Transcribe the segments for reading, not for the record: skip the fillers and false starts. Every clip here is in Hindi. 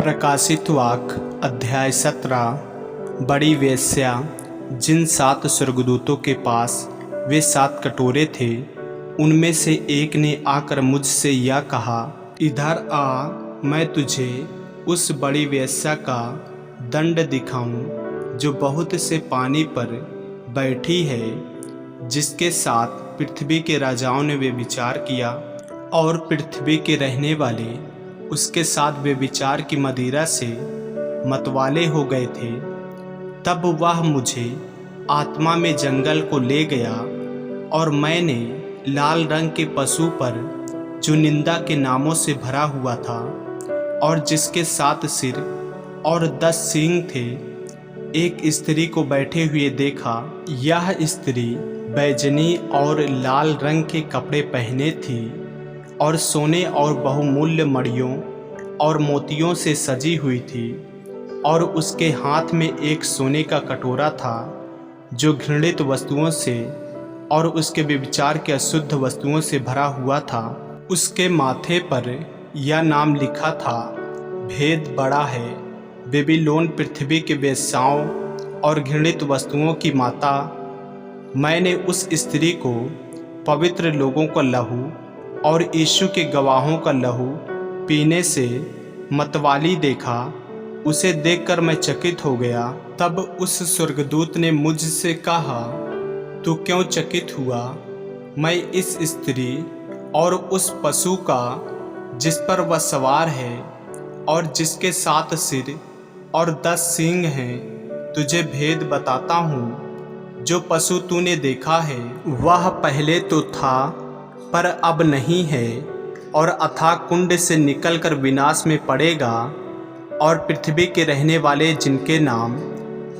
प्रकाशित वाक्य अध्याय 17। बड़ी वेश्या। जिन 7 स्वर्गदूतों के पास वे 7 कटोरे थे, उनमें से एक ने आकर मुझसे यह कहा, इधर आ, मैं तुझे उस बड़ी वेश्या का दंड दिखाऊं, जो बहुत से पानी पर बैठी है, जिसके साथ पृथ्वी के राजाओं ने व्यभिचार किया और पृथ्वी के रहने वाले उसके साथ व्यभिचार की मदिरा से मतवाले हो गए थे। तब वह मुझे आत्मा में जंगल को ले गया और मैंने लाल रंग के पशु पर, जो निंदा के नामों से भरा हुआ था और जिसके 7 सिर और 10 सींग थे, एक स्त्री को बैठे हुए देखा। यह स्त्री बैजनी और लाल रंग के कपड़े पहने थी और सोने और बहुमूल्य मणियों और मोतियों से सजी हुई थी, और उसके हाथ में एक सोने का कटोरा था, जो घृणित वस्तुओं से और उसके व्यभिचार के अशुद्ध वस्तुओं से भरा हुआ था। उसके माथे पर यह नाम लिखा था, भेद बड़ा है, बेबीलोन पृथ्वी के वेश्याओं और घृणित वस्तुओं की माता। मैंने उस स्त्री को पवित्र लोगों का लहू और यीशु के गवाहों का लहू पीने से मतवाली देखा। उसे देखकर मैं चकित हो गया। तब उस स्वर्गदूत ने मुझसे कहा, तू क्यों चकित हुआ? मैं इस स्त्री और उस पशु का, जिस पर वह सवार है और जिसके 7 सिर और 10 सींग हैं, तुझे भेद बताता हूँ। जो पशु तूने देखा है, वह पहले तो था पर अब नहीं है, और अथाह कुंड से निकलकर विनाश में पड़ेगा। और पृथ्वी के रहने वाले, जिनके नाम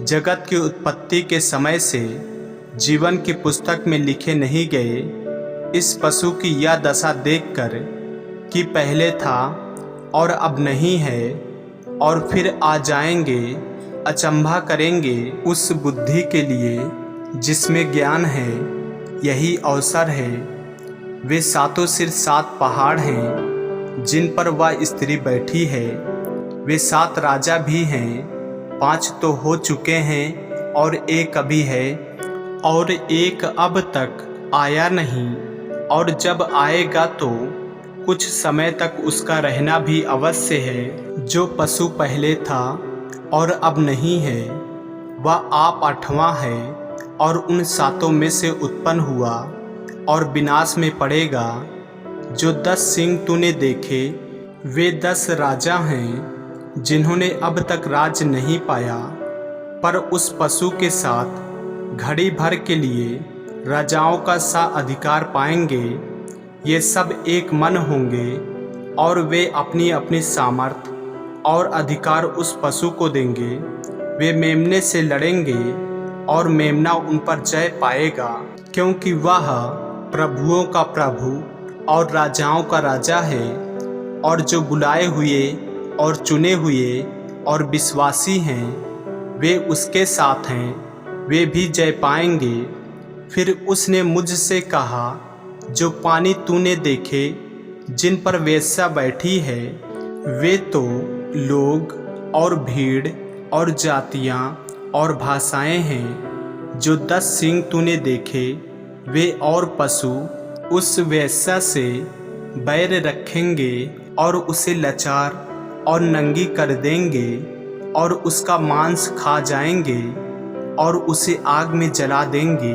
जगत की उत्पत्ति के समय से जीवन की पुस्तक में लिखे नहीं गए, इस पशु की यह दशा देखकर कि पहले था और अब नहीं है और फिर आ जाएंगे, अचंभा करेंगे। उस बुद्धि के लिए जिसमें ज्ञान है यही अवसर है। वे 7 सिर 7 पहाड़ हैं, जिन पर वह स्त्री बैठी है। वे 7 राजा भी हैं, 5 तो हो चुके हैं और एक अभी है, और एक अब तक आया नहीं, और जब आएगा तो कुछ समय तक उसका रहना भी अवश्य है। जो पशु पहले था और अब नहीं है, वह आप 8वां है और उन 7 में से उत्पन्न हुआ और विनाश में पड़ेगा। जो 10 सींग तूने देखे, वे 10 राजा हैं, जिन्होंने अब तक राज नहीं पाया, पर उस पशु के साथ घड़ी भर के लिए राजाओं का सा अधिकार पाएंगे। ये सब एक मन होंगे और वे अपनी अपनी सामर्थ और अधिकार उस पशु को देंगे। वे मेमने से लड़ेंगे और मेमना उन पर जय पाएगा, क्योंकि वह प्रभुओं का प्रभु और राजाओं का राजा है। और जो बुलाए हुए और चुने हुए और विश्वासी हैं, वे उसके साथ हैं, वे भी जय पाएंगे। फिर उसने मुझसे कहा, जो पानी तूने देखे, जिन पर वेश्या बैठी है, वे तो लोग और भीड़ और जातियाँ और भाषाएं हैं। जो 10 सींग तूने देखे, वे और पशु उस वेश्या से बैर रखेंगे और उसे लाचार और नंगी कर देंगे और उसका मांस खा जाएंगे और उसे आग में जला देंगे,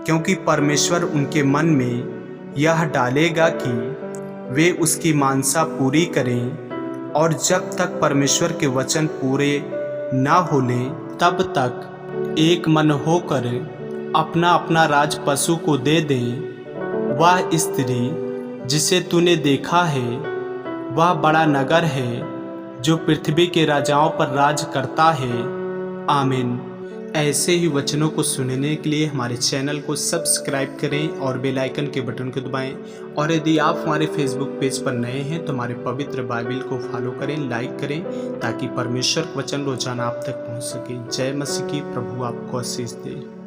क्योंकि परमेश्वर उनके मन में यह डालेगा कि वे उसकी मानसा पूरी करें। और जब तक परमेश्वर के वचन पूरे ना हो लें, तब तक एक मन होकर अपना अपना राज पशु को दे दें। वह स्त्री जिसे तूने देखा है, वह बड़ा नगर है, जो पृथ्वी के राजाओं पर राज करता है। आमीन। ऐसे ही वचनों को सुनने के लिए हमारे चैनल को सब्सक्राइब करें और बेल आइकन के बटन को दबाएं। और यदि आप हमारे फेसबुक पेज पर नए हैं तो हमारे पवित्र बाइबल को फॉलो करें, लाइक करें, ताकि परमेश्वर का वचन रोजाना आप तक पहुंच सके। जय मसीह की। प्रभु आपको आशीष दे।